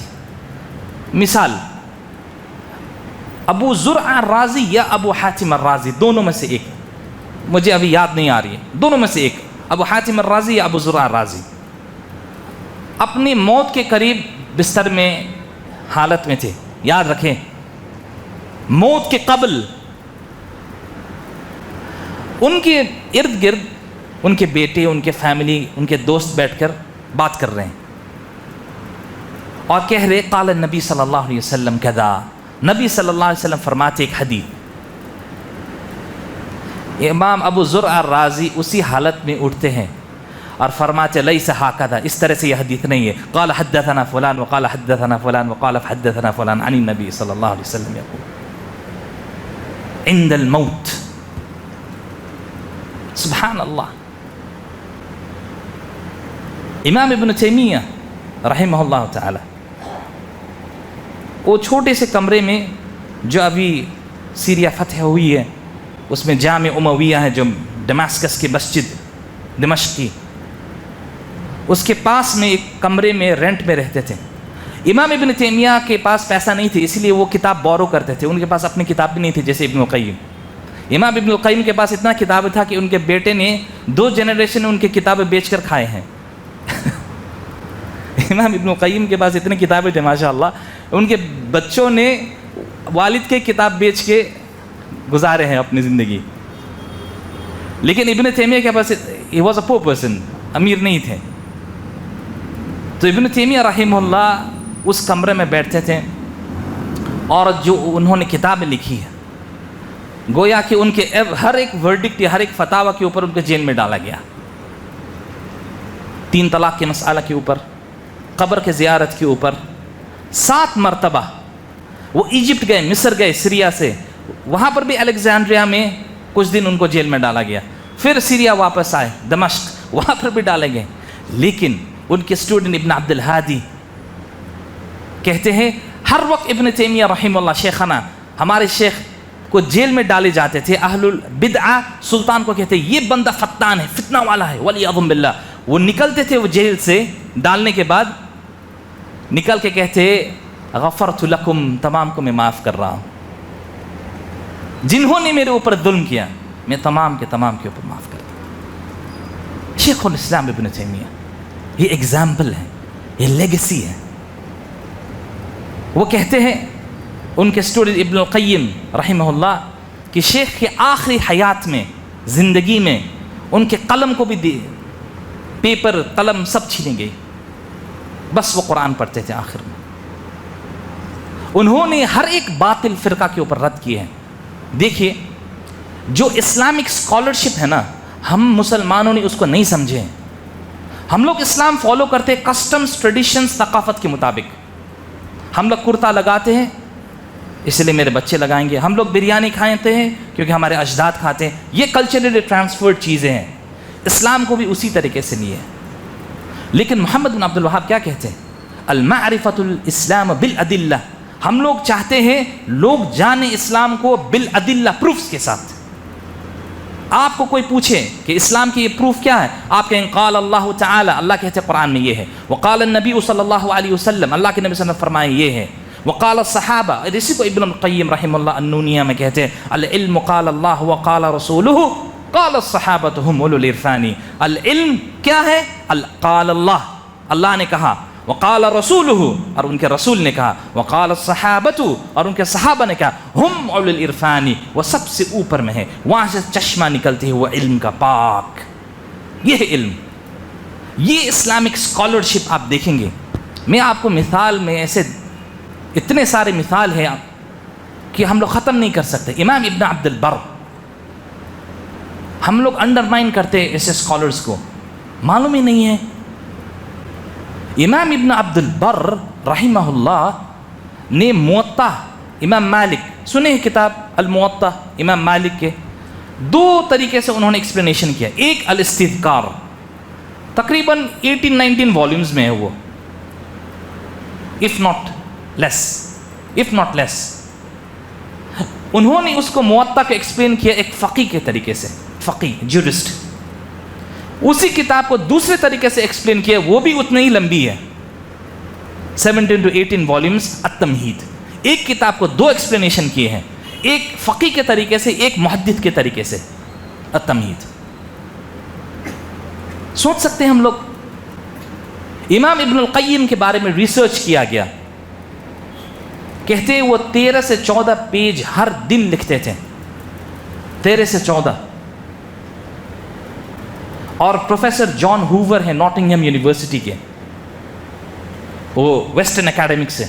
مثال، ابو زرع الرازی یا ابو حاتم الرازی، دونوں میں سے ایک، مجھے ابھی یاد نہیں آ رہی ہے، دونوں میں سے ایک، ابو حاتم الرازی یا ابو زرع الرازی، اپنی موت کے قریب بستر میں حالت میں تھے۔ یاد رکھیں، موت کے قبل ان کے ارد گرد ان کے بیٹے، ان کے فیملی، ان کے دوست بیٹھ کر بات کر رہے ہیں اور کہہ رہے قال النبی صلی اللہ علیہ وسلم کذا، نبی صلی اللہ علیہ وسلم فرماتے ایک حدیث، امام ابو زرع الرازی اسی حالت میں اٹھتے ہیں اور فرماتے لیس ہاکذا، اس طرح سے یہ حدیث نہیں ہے، قال حدثنا فلان وقال حدثنا فلان وقال حدثنا فلان عن النبی صلی اللہ علیہ وسلم یقول عند الموت. سبحان اللہ. امام ابن تیمیہ رحمہ اللہ تعالی وہ چھوٹے سے کمرے میں جو ابھی سیریا فتح ہوئی ہے اس میں جامع امویہ ہے جو دمشق کی مسجد دمشق کی، اس کے پاس میں ایک کمرے میں رینٹ میں رہتے تھے. امام ابن تیمیہ کے پاس پیسہ نہیں تھے اس لیے وہ کتاب بورو کرتے تھے، ان کے پاس اپنی کتاب بھی نہیں تھی جیسے ابن القیم. امام ابن القیم کے پاس اتنا کتاب تھا کہ ان کے بیٹے نے 2 جنریشن ان کی کتابیں بیچ کر کھائے ہیں. امام ابن القیم کے پاس اتنی کتابیں تھے ماشاءاللہ، ان کے بچوں نے والد کے کتاب بیچ کے گزارے ہیں اپنی زندگی. لیکن ابن تیمیہ کے پاس he was a poor person, امیر نہیں تھے. تو ابن تیمیہ رحمہ اللہ اس کمرے میں بیٹھتے تھے اور جو انہوں نے کتابیں لکھی ہے گویا کہ ان کے ہر ایک ورڈکٹ یا ہر ایک فتاوی کے اوپر ان کو جیل میں ڈالا گیا. 3 طلاق کے مسئلہ کے اوپر، قبر کے زیارت کے اوپر. 7 مرتبہ وہ ایجپٹ گئے، مصر گئے سیریا سے، وہاں پر بھی الیگزینڈریا میں کچھ دن ان کو جیل میں ڈالا گیا. پھر سیریا واپس آئے دمشق، وہاں پر بھی ڈالے گئے. لیکن ان کے اسٹوڈنٹ ابن عبد الہادی کہتے ہیں ہر وقت ابن تیمیہ رحمہ اللہ شیخنا، ہمارے شیخ کو جیل میں ڈالے جاتے تھے. اہل البدعہ سلطان کو کہتے ہیں یہ بندہ فتان ہے، فتنہ والا ہے، ولیعظ باللہ. وہ نکلتے تھے وہ جیل سے ڈالنے کے بعد، نکل کے کہتے غفرت لکم، تمام کو میں معاف کر رہا ہوں، جنہوں نے میرے اوپر ظلم کیا میں تمام کے اوپر معاف کرتا ہوں. شیخ الاسلام ابن تیمیہ یہ ایگزامپل ہے، یہ لیگیسی ہے. وہ کہتے ہیں ان کے اسٹوڈنٹ ابن القیم رحمہ اللہ کہ شیخ کے آخری حیات میں، زندگی میں، ان کے قلم کو بھی دی، پیپر قلم سب چھینی گئی، بس وہ قرآن پڑھتے تھے آخر میں. انہوں نے ہر ایک باطل فرقہ کے اوپر رد کیے ہیں. دیکھیے جو اسلامک اسکالرشپ ہے نا، ہم مسلمانوں نے اس کو نہیں سمجھے. ہم لوگ اسلام فالو کرتے ہیں کسٹمز، ٹریڈیشنز، ثقافت کے مطابق. ہم لوگ کرتا لگاتے ہیں اس لیے میرے بچے لگائیں گے. ہم لوگ بریانی کھاتے ہیں کیونکہ ہمارے اجداد کھاتے ہیں. یہ کلچرلی ٹرانسفرڈ چیزیں ہیں. اسلام کو بھی اسی طریقے سے لیے. لیکن محمد بن عبد الوہاب کیا کہتے ہیں؟ المعرفۃ الاسلام بالادلہ. ہم لوگ چاہتے ہیں لوگ جانیں اسلام کو بالادلہ، پروفز کے ساتھ. آپ کو کوئی پوچھے کہ اسلام کی یہ پروف کیا ہے، آپ کہیں قال اللہ تعالی، اللہ کہتے ہیں قرآن میں یہ ہے. وقال النبی صلی اللہ علیہ وسلم، اللہ کے نبی صلی اللہ علیہ وسلم فرمائے یہ ہے. وقال الصحابہ، اسی کو ابن القیم رحمہ اللہ النونیہ میں کہتے ہیں العلم قال اللہ وقال رسولہ قال الصحابۃ هم اولو العرفان. العلم کیا ہے؟ قال اللہ، اللہ نے کہا، وقال رسولہ، اور ان کے رسول نے کہا، وقال الصحابۃ، اور ان کے صحابہ نے کہا، ہم اولو العرفان، وہ سب سے اوپر میں ہے، وہاں سے چشمہ نکلتی ہے وہ علم کا پاک. یہ ہے علم. یہ اسلامک اسکالرشپ آپ دیکھیں گے. میں آپ کو مثال میں ایسے اتنے سارے مثال ہیں کہ ہم لوگ ختم نہیں کر سکتے. امام ابن عبد البر، ہم لوگ انڈرمائن کرتے ایسے اسکالرس کو، معلوم ہی نہیں ہے. امام ابن عبد البر رحمہ اللہ نے موطا امام مالک، سنے کتاب الموطا امام مالک کے، 2 طریقے سے انہوں نے ایکسپلینیشن کیا. ایک الاستذکار، تقریباً 18-19 والیومز میں ہے وہ، if not less. انہوں نے اس کو موطا کو ایکسپلین کیا ایک فقی کے طریقے سے، فقی جورسٹ. اسی کتاب کو دوسرے طریقے سے ایکسپلین کیا، وہ بھی اتنی ہی لمبی ہے، 17 to 18 والیومز، التمہید. ایک کتاب کو 2 ایکسپلینیشن کیے ہیں، ایک فقی کے طریقے سے، ایک محدث کے طریقے سے، التمہید. سوچ سکتے ہیں ہم لوگ. امام ابن القیم کے بارے میں ریسرچ کیا گیا، کہتے ہیں وہ 13 سے 14 پیج ہر دن لکھتے تھے، 13 سے 14. اور پروفیسر جان ہوور ہیں ناٹنگہم یونیورسٹی کے، وہ ویسٹرن اکیڈمک سے،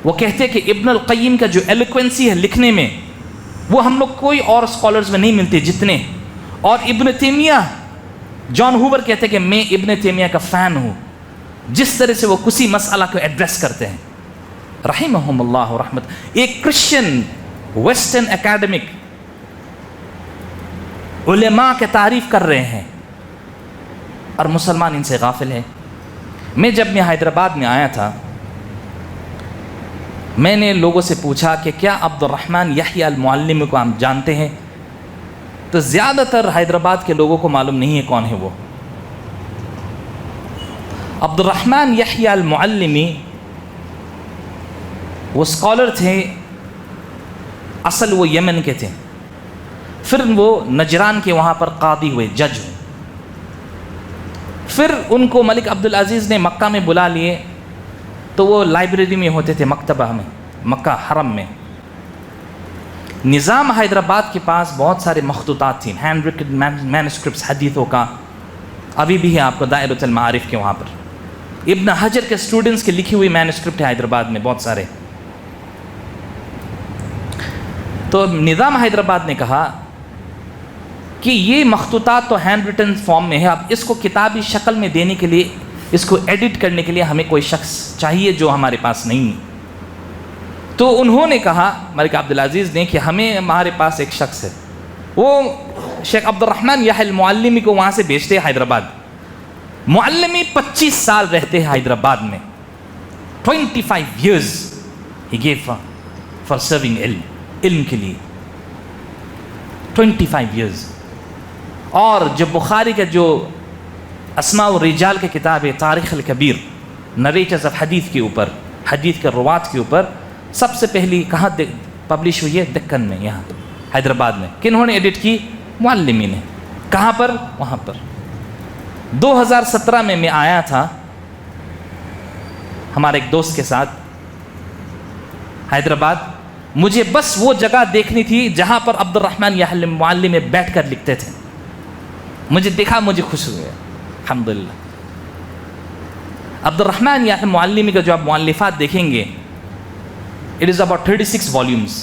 وہ کہتے ہیں کہ ابن القیم کا جو ایلوکوینسی ہے لکھنے میں، وہ ہم لوگ کوئی اور اسکالرز میں نہیں ملتے جتنے. اور ابن تیمیہ، جان ہوور کہتے ہیں کہ میں ابن تیمیہ کا فین ہوں، جس طرح سے وہ کسی مسئلہ کو ایڈریس کرتے ہیں رحمہم اللہ رحمت. ایک کرسچن ویسٹرن اکیڈمک علماء کے تعریف کر رہے ہیں اور مسلمان ان سے غافل ہے. میں جب میں حیدرآباد میں آیا تھا، میں نے لوگوں سے پوچھا کہ کیا عبد الرحمن یحییٰ المعلمی کو آپ جانتے ہیں؟ تو زیادہ تر حیدرآباد کے لوگوں کو معلوم نہیں ہے کون ہے وہ. عبد الرحمن یحییٰ المعلمی وہ اسکالر تھے، اصل وہ یمن کے تھے، پھر وہ نجران کے وہاں پر قاضی ہوئے، جج ہوئے. پھر ان کو ملک عبدالعزیز نے مکہ میں بلا لیے، تو وہ لائبریری میں ہوتے تھے، مکتبہ میں، مکہ حرم میں. نظام حیدرآباد کے پاس بہت سارے مخطوطات تھیں، ہینڈ ریٹن مینuscripts حدیثوں کا، ابھی بھی ہے آپ کو دائرۃ المعارف کے وہاں پر. ابن حجر کے اسٹوڈنٹس کے لکھی ہوئی مینuscript ہے حیدرآباد میں بہت سارے. تو نظام حیدرآباد نے کہا کہ یہ مخطوطات تو ہینڈ ریٹن فارم میں ہے، اب اس کو کتابی شکل میں دینے کے لیے، اس کو ایڈٹ کرنے کے لیے ہمیں کوئی شخص چاہیے جو ہمارے پاس نہیں ہے. تو انہوں نے کہا ملک عبدالعزیز نے کہ ہمارے پاس ایک شخص ہے، وہ شیخ عبد الرحمن یحییٰ المعلمی کو وہاں سے بھیجتے ہیں حیدرآباد. معلمی 25 سال رہتے ہیں حیدرآباد میں. 25 years he gave for serving علم کے لیے. 25 years. اور جو بخاری کا جو اسماء الرجال کی کتاب ہے تاریخ الکبیر، نریٹرز آف حدیث کے اوپر، حدیث کے روات کے اوپر، سب سے پہلی کہاں پبلش ہوئی ہے؟ دکن میں، یہاں حیدرآباد میں. کنہوں نے ایڈٹ کی؟ معلمی نے. کہاں پر؟ وہاں پر. 2017 میں میں آیا تھا ہمارے ایک دوست کے ساتھ حیدرآباد. مجھے بس وہ جگہ دیکھنی تھی جہاں پر عبد الرحمن یحییٰ المعلمی میں بیٹھ کر لکھتے تھے. مجھے دیکھا، مجھے خوش ہوئے الحمدللہ. عبد الرحمن یحییٰ المعلمی کا جو آپ مؤلفات دیکھیں گے، it is about 36 volumes.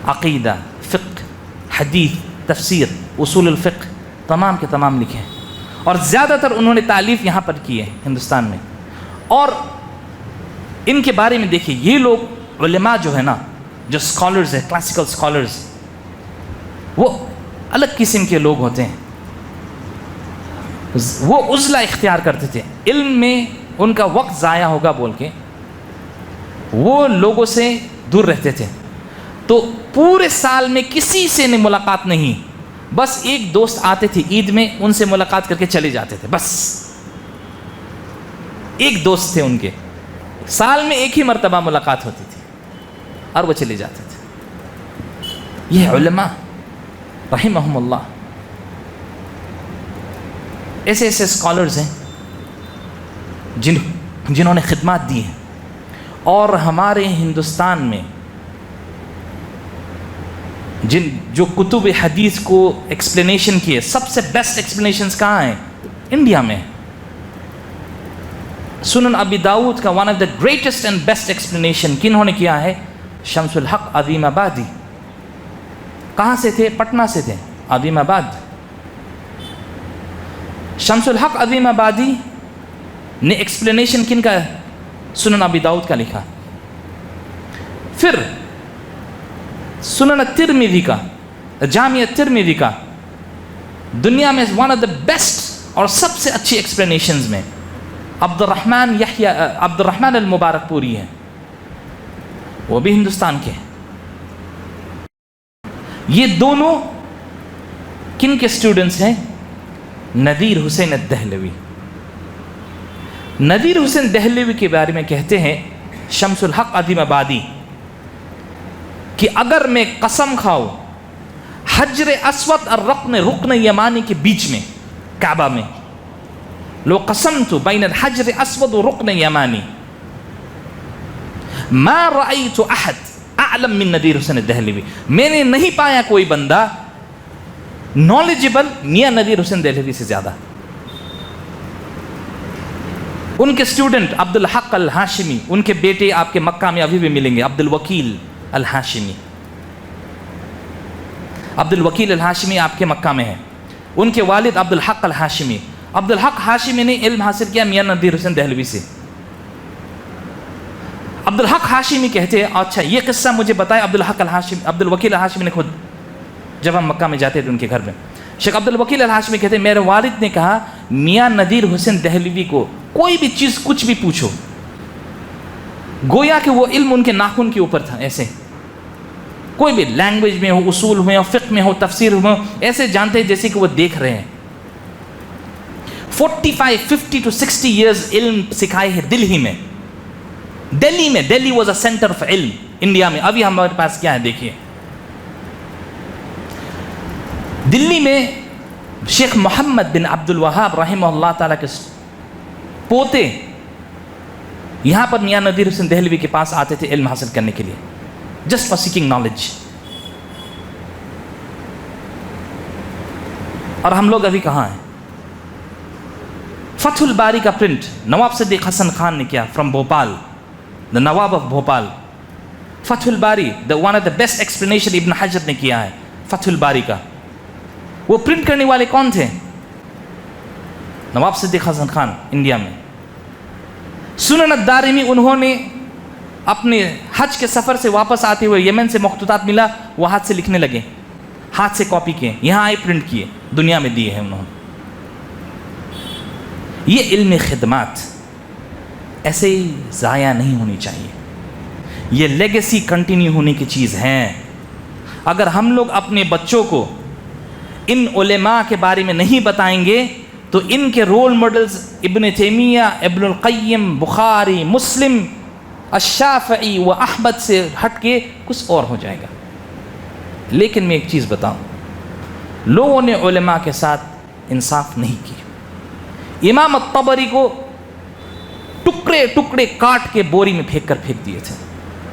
عقیدہ، فقہ، حدیث، تفسیر، اصول الفقہ، تمام کے تمام لکھے ہیں. اور زیادہ تر انہوں نے تالیف یہاں پر کی ہے ہندوستان میں. اور ان کے بارے میں دیکھیے، یہ لوگ علماء جو ہے نا، جو اسکالرز ہیں، کلاسیکل اسکالرز، وہ الگ قسم کے لوگ ہوتے ہیں. وہ عزلہ اختیار کرتے تھے، علم میں ان کا وقت ضائع ہوگا بول کے وہ لوگوں سے دور رہتے تھے. تو پورے سال میں کسی سے ملاقات نہیں، بس ایک دوست آتے تھے عید میں، ان سے ملاقات کر کے چلے جاتے تھے. بس ایک دوست تھے ان کے، سال میں ایک ہی مرتبہ ملاقات ہوتی تھی اور وہ چلے جاتے تھے. یہ علماء رحمہم اللہ، ایسے ایسے اسکالرز ہیں جنہوں نے خدمات دی ہیں. اور ہمارے ہندوستان میں جو کتب حدیث کو ایکسپلینیشن کیے، سب سے بیسٹ ایکسپلینیشنز کہاں ہیں؟ انڈیا میں. سنن ابی داؤد کا one of the greatest and best explanation کنہوں نے کیا ہے؟ شمس الحق عظیم آبادی. کہاں سے تھے؟ پٹنہ سے تھے، عظیم آباد. شمس الحق عظیم آبادی نے ایکسپلینیشن کن کا؟ سنن ابی داؤد کا لکھا. پھر سنن الترمذی کا، جامع الترمذی کا، دنیا میں ون آف دا بیسٹ اور سب سے اچھی ایکسپلینیشنز میں عبد الرحمن المبارک پوری ہے، وہ بھی ہندوستان کے. یہ دونوں کن کے اسٹوڈنٹس ہیں؟ نذیر حسین الدہلوی. نذیر حسین دہلوی کے بارے میں کہتے ہیں شمس الحق عظیم آبادی کہ اگر میں قسم کھاؤں حجر اسود اور رکن یمانی کے بیچ میں، کعبہ میں، لو قسمت بین الحجر اسود و رکن یمانی ما رأیت احد اعلم من نذیر حسین الدہلوی. میں نے نہیں پایا کوئی بندہ نالجبل میاں نذیر حسین دہلوی سے زیادہ. ان کے اسٹوڈنٹ عبد الحق الہاشمی، ان کے بیٹے آپ کے مکہ میں ابھی بھی ملیں گے، عبد الوکیل الہاشمی. عبد الوکیل الہاشمی آپ کے مکہ میں ہیں، ان کے والد عبد الحق الہاشمی. عبد الحق ہاشمی نے علم حاصل کیا میاں نذیر حسین دہلوی سے. عبد الحق ہاشمی کہتے ہیں، اچھا یہ قصہ مجھے بتائے عبد الوکیل الہاشمی نے خود، جب ہم مکہ میں جاتے تھے ان کے گھر میں. شیخ عبد الوکیل الہاشمی کہتے ہیں میرے والد نے کہا میاں نذیر حسین دہلوی کو کوئی بھی چیز کچھ بھی پوچھو، گویا کہ وہ علم ان کے ناخن کے اوپر تھا. ایسے کوئی بھی لینگویج میں ہو، اصول میں ہو، فقہ میں ہو، تفسیر میں ہو، ایسے جانتے ہیں جیسے کہ وہ دیکھ رہے ہیں. 50 to 60 years علم سکھائے ہیں دلہی میں. Delhi was a centre of علم انڈیا میں. ابھی ہمارے پاس کیا ہے دیکھیے، دلی میں شیخ محمد بن عبد الوہاب رحمہ اللہ تعالیٰ کے پوتے یہاں پر میاں نذیر حسین دہلوی کے پاس آتے تھے علم حاصل کرنے کے لیے، جسٹ فار سیکنگ نالج. اور ہم لوگ ابھی کہاں ہیں؟ فتح الباری کا پرنٹ نواب صدیق حسن خان نے کیا from Bhopal, the Nawab of Bhopal. Fath Bari the one of the best explanation ابن حجر نے کیا ہے فتح الباری کا. وہ پرنٹ کرنے والے کون تھے؟ نواب صدیق حسن خان انڈیا میں. سنن الدارمی انہوں نے اپنے حج کے سفر سے واپس آتے ہوئے یمن سے مخطوطات ملا، وہ ہاتھ سے لکھنے لگے، ہاتھ سے کاپی کیے، یہاں آئے پرنٹ کیے، دنیا میں دیے ہیں انہوں نے. یہ علم خدمات ایسے ہی ضائع نہیں ہونی چاہیے، یہ لیگیسی کنٹینیو ہونے کی چیز ہے. اگر ہم لوگ اپنے بچوں کو ان علماء کے بارے میں نہیں بتائیں گے تو ان کے رول ماڈلز ابن تیمیہ، ابن القیم، بخاری، مسلم، الشافعی و احمد سے ہٹ کے کچھ اور ہو جائے گا. لیکن میں ایک چیز بتاؤں، لوگوں نے علماء کے ساتھ انصاف نہیں کیا. امام الطبری کو ٹکڑے ٹکڑے کاٹ کے بوری میں پھینک کر پھینک دیے تھے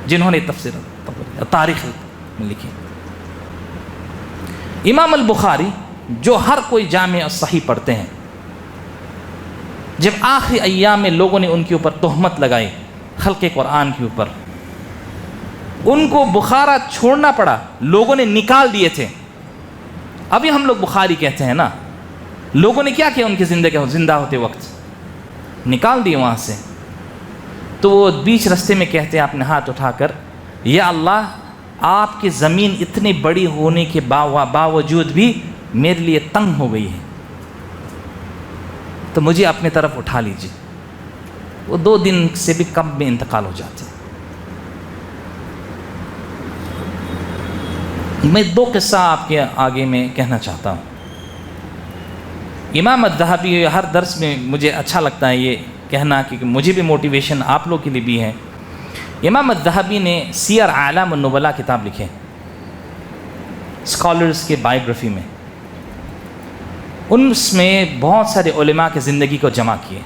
جنہوں نے تفسیر تاریخ میں لکھی. امام البخاری جو ہر کوئی جامع اور صحیح پڑھتے ہیں، جب آخری ایام میں لوگوں نے ان کے اوپر تہمت لگائی خلق قرآن کے اوپر، ان کو بخارا چھوڑنا پڑا، لوگوں نے نکال دیے تھے. ابھی ہم لوگ بخاری کہتے ہیں نا، لوگوں نے کیا کیا ان کے زندہ ہوتے وقت؟ نکال دیے وہاں سے. تو وہ بیچ رستے میں کہتے ہیں اپنے ہاتھ اٹھا کر، یا اللہ آپ کی زمین اتنی بڑی ہونے کے باوجود بھی میرے لیے تنگ ہو گئی ہے، تو مجھے اپنے طرف اٹھا لیجیے. وہ 2 دن سے بھی کم میں انتقال ہو جاتے. میں 2 قصہ آپ کے آگے میں کہنا چاہتا ہوں. امام الذہبی، ہر درس میں مجھے اچھا لگتا ہے یہ کہنا کیونکہ مجھے بھی موٹیویشن آپ لوگ کے لیے بھی ہے. امام الذہبی نے سیر اعلام النبلاء کتاب لکھے اسکالرز کے بایوگرافی میں. اس میں بہت سارے علماء کی زندگی کو جمع کیے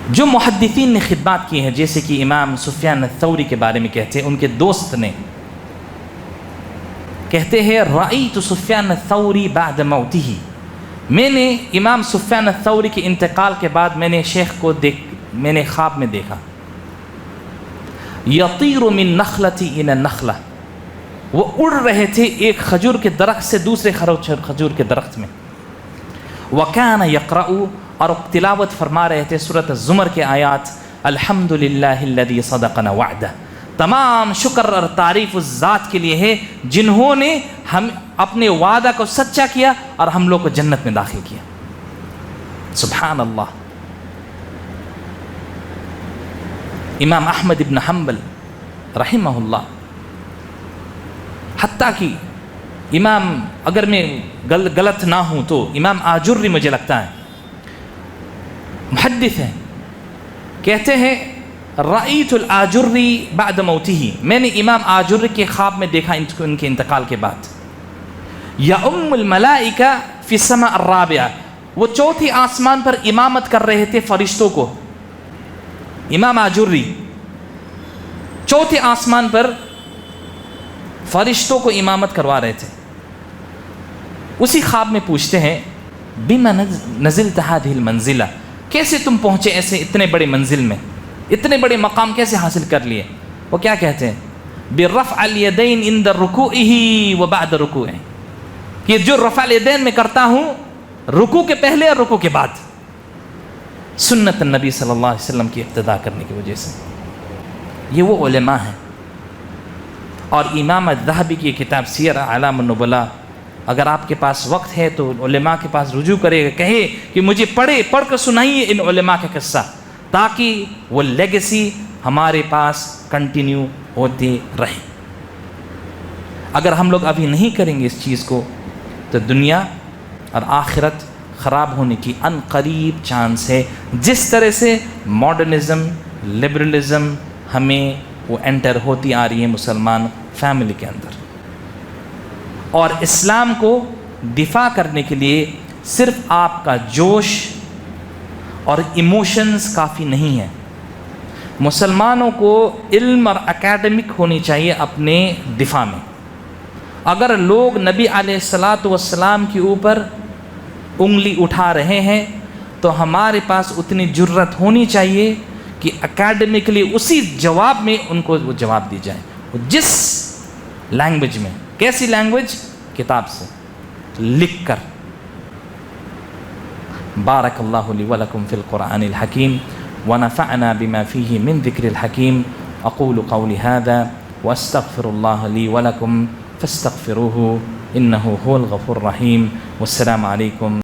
جو محدثین نے خدمات کی ہیں، جیسے کہ امام سفیان الثوری کے بارے میں کہتے ہیں، ان کے دوست نے کہتے ہیں رأیت سفیان الثوری بعد موتہ، میں نے امام سفیان الثوری کے انتقال کے بعد میں نے شیخ کو میں نے خواب میں دیکھا، یطیر من نخلۃ الی نخلہ، وہ اڑ رہے تھے ایک کھجور کے درخت سے دوسرے کھجور کے درخت میں. وکان یقرأ، اور تلاوت فرما رہے تھے سورۃ الزمر کے آیات، الحمدللہ الذی صدقنا وعدہ، تمام شکر اور تعریف اس ذات کے لیے ہے جنہوں نے ہم اپنے وعدہ کو سچا کیا اور ہم لوگ کو جنت میں داخل کیا. سبحان اللہ. امام احمد ابن حنبل رحمہ اللہ، حتیٰ کہ امام، اگر میں غلط نہ ہوں تو امام آجری مجھے لگتا ہے محدث ہیں، کہتے ہیں رأیت الآجری بعد موتہ، میں نے امام آجری کے خواب میں دیکھا ان کے انتقال کے بعد، یؤم الملائکہ فی السماء الرابعہ، وہ 4تھی آسمان پر امامت کر رہے تھے فرشتوں کو. امام آجری 4تھے آسمان پر فرشتوں کو امامت کروا رہے تھے. اسی خواب میں پوچھتے ہیں بما نزلت هذه المنزلہ، کیسے تم پہنچے ایسے اتنے بڑے منزل میں، اتنے بڑے مقام کیسے حاصل کر لیے؟ وہ کیا کہتے ہیں؟ برفع الیدین عند رکوعہ وبعد رکوعہ، کہ جو رفع الیدین میں کرتا ہوں رکوع کے پہلے اور رکوع کے بعد، سنت النبی صلی اللہ علیہ وسلم کی اقتداء کرنے کی وجہ سے۔ یہ وہ علماء ہیں۔ اور امام الذہبی کی کتاب سیر اعلام النبلاء، اگر آپ کے پاس وقت ہے تو علماء کے پاس رجوع کرے گا، کہے کہ مجھے پڑھ کر سنائیے ان علماء کا قصہ، تاکہ وہ لیگیسی ہمارے پاس کنٹینیو ہوتی رہے۔ اگر ہم لوگ ابھی نہیں کریں گے اس چیز کو تو دنیا اور آخرت خراب ہونے کی ان قریب چانس ہے، جس طرح سے ماڈرنزم، لبرلزم ہمیں وہ انٹر ہوتی آ رہی ہے مسلمان فیملی کے اندر۔ اور اسلام کو دفاع کرنے کے لیے صرف آپ کا جوش اور ایموشنز کافی نہیں ہے، مسلمانوں کو علم اور اکیڈمک ہونی چاہیے اپنے دفاع میں۔ اگر لوگ نبی علیہ الصلاۃ والسلام کے اوپر انگلی اٹھا رہے ہیں تو ہمارے پاس اتنی جرت ہونی چاہیے کہ اکیڈمکلی اسی جواب میں ان کو وہ جواب دی جائے، جس لینگویج میں۔ کیسی لینگویج؟ کتاب سے لکھ کر۔ بارک اللہ لی ولکم فی القرآن الحکیم ونفعنا بما فیہ من ذکر الحکیم۔ اقول قولی ھذا واستغفر اللہ لی ولکم فاستغفروہ انہ هو الغفور الرحیم۔ والسلام علیکم